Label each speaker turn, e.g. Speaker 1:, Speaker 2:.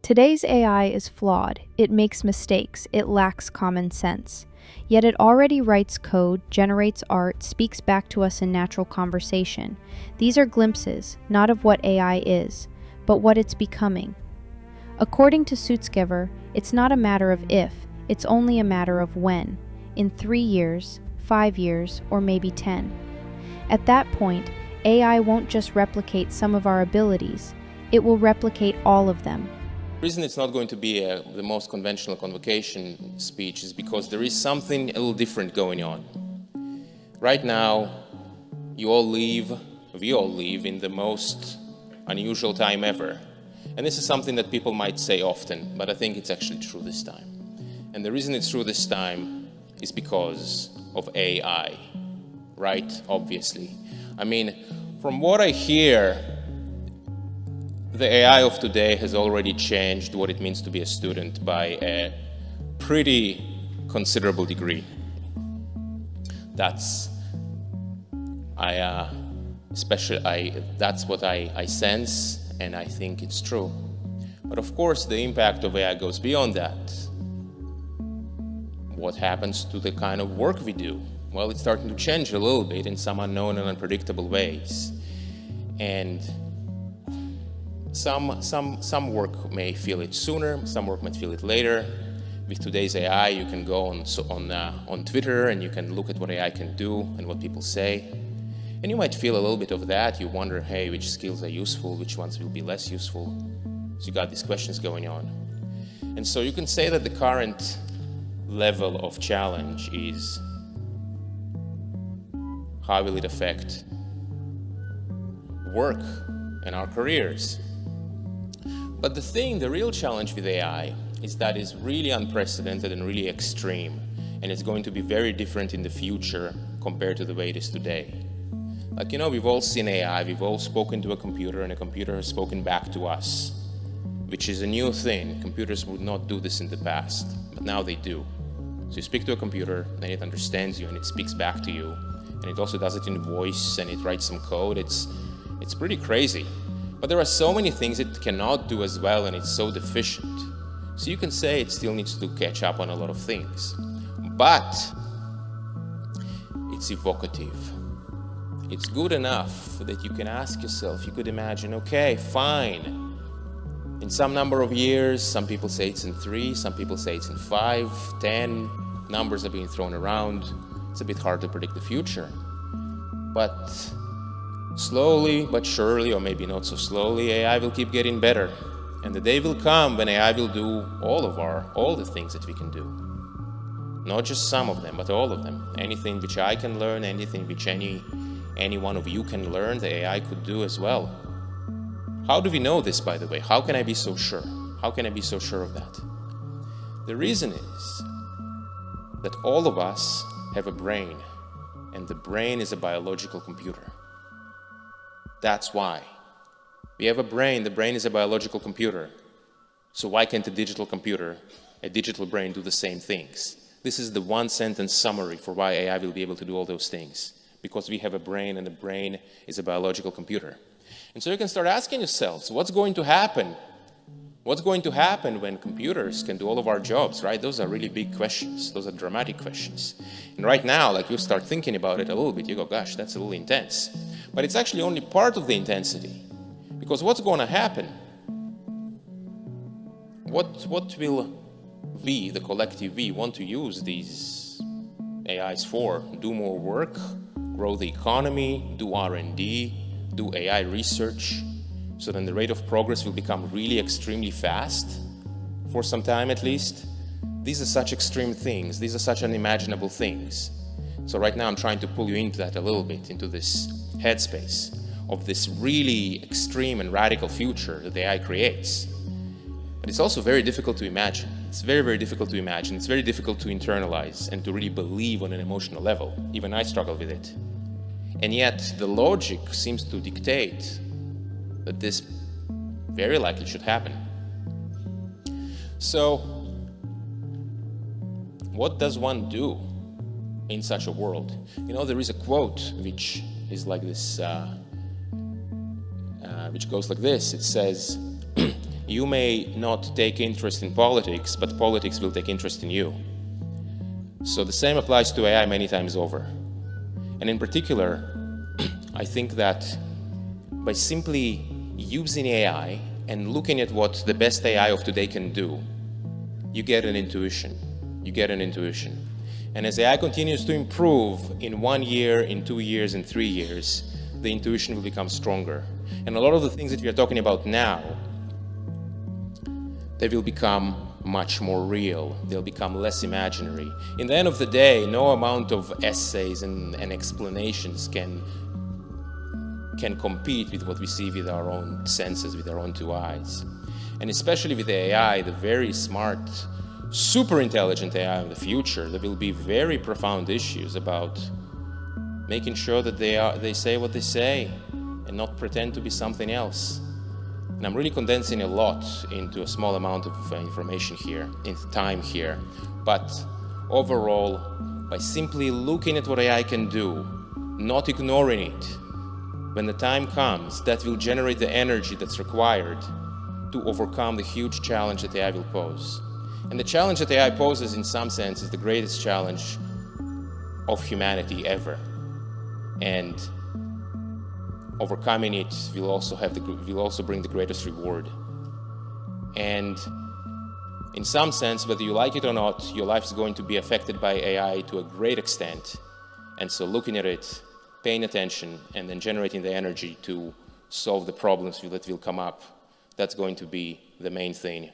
Speaker 1: Today's AI is flawed, it makes mistakes, it lacks common sense. Yet it already writes code, generates art, speaks back to us in natural conversation. These are glimpses, not of what AI is, but what it's becoming. According to Sutskever, it's not a matter of if, it's only a matter of when. In 3 years, 5 years, or maybe 10. At that point, AI won't just replicate some of our abilities, it will replicate all of them.
Speaker 2: The reason it's not going to be the most conventional convocation speech is because there is something a little different going on. Right now, we all live in the most unusual time ever. And this is something that people might say often, but I think it's actually true this time. And the reason it's true this time is because of AI, right? Obviously. I mean, from what I hear, the AI of today has already changed what it means to be a student by a pretty considerable degree. That's what I sense, and I think it's true. But of course, the impact of AI goes beyond that. What happens to the kind of work we do? Well, it's starting to change a little bit in some unknown and unpredictable ways. And some work may feel it sooner, some work might feel it later. With today's AI, you can go on Twitter and you can look at what AI can do and what people say. And you might feel a little bit of that. You wonder, hey, which skills are useful, which ones will be less useful? So you got these questions going on. And so you can say that the current level of challenge is, how will it affect work and our careers? But the real challenge with AI is that it's really unprecedented and really extreme, and it's going to be very different in the future compared to the way it is today. Like, we've all seen AI, we've all spoken to a computer, and a computer has spoken back to us, which is a new thing. Computers would not do this in the past, but now they do. So you speak to a computer, and it understands you, and it speaks back to you, and it also does it in voice, and it writes some code. It's pretty crazy. But there are so many things it cannot do as well, and it's so deficient. So you can say it still needs to catch up on a lot of things. But it's evocative. It's good enough that you can ask yourself, you could imagine, okay, fine. In some number of years, some people say it's in 3, some people say it's in 5, 10. Numbers are being thrown around. It's a bit hard to predict the future. But slowly but surely, or maybe not so slowly, AI will keep getting better. And the day will come when AI will do all the things that we can do. Not just some of them, but all of them. Anything which I can learn, anything which any one of you can learn, the AI could do as well. How do we know this, by the way? How can I be so sure? How can I be so sure of that? The reason is that all of us have a brain, and the brain is a biological computer. That's why. We have a brain, the brain is a biological computer. So why can't a digital computer, a digital brain, do the same things? This is the one-sentence summary for why AI will be able to do all those things. Because we have a brain, and the brain is a biological computer. And so you can start asking yourselves, what's going to happen? What's going to happen when computers can do all of our jobs, right? Those are really big questions. Those are dramatic questions. And right now, like, you start thinking about it a little bit, you go, gosh, that's a little intense. But it's actually only part of the intensity. Because what's going to happen? What will we, the collective we, want to use these AIs for? Do more work, grow the economy, do R&D, do AI research, so then the rate of progress will become really extremely fast, for some time at least. These are such extreme things. These are such unimaginable things. So right now I'm trying to pull you into that a little bit, into this headspace of this really extreme and radical future that AI creates. But it's also very difficult to imagine. It's very, very difficult to imagine. It's very difficult to internalize and to really believe on an emotional level. Even I struggle with it. And yet the logic seems to dictate that this very likely should happen. So what does one do in such a world? There is a quote which is like this, which goes like this. It says, you may not take interest in politics, but politics will take interest in you. So the same applies to AI many times over. And in particular, I think that by simply using AI and looking at what the best AI of today can do, you get an intuition. You get an intuition. And as AI continues to improve in 1 year, in 2 years, in 3 years, the intuition will become stronger. And a lot of the things that we are talking about now, they will become much more real. They'll become less imaginary. In the end of the day, no amount of essays and explanations can compete with what we see with our own senses, with our own 2 eyes. And especially with AI, the very smart, super intelligent AI of the future, there will be very profound issues about making sure that they say what they say and not pretend to be something else. And I'm really condensing a lot into a small amount of information here, in time here. But overall, by simply looking at what AI can do, not ignoring it, when the time comes, that will generate the energy that's required to overcome the huge challenge that AI will pose. And the challenge that AI poses, in some sense, is the greatest challenge of humanity ever. And overcoming it will also bring the greatest reward. And in some sense, whether you like it or not, your life is going to be affected by AI to a great extent. And so looking at it, paying attention, and then generating the energy to solve the problems that will come up, that's going to be the main thing.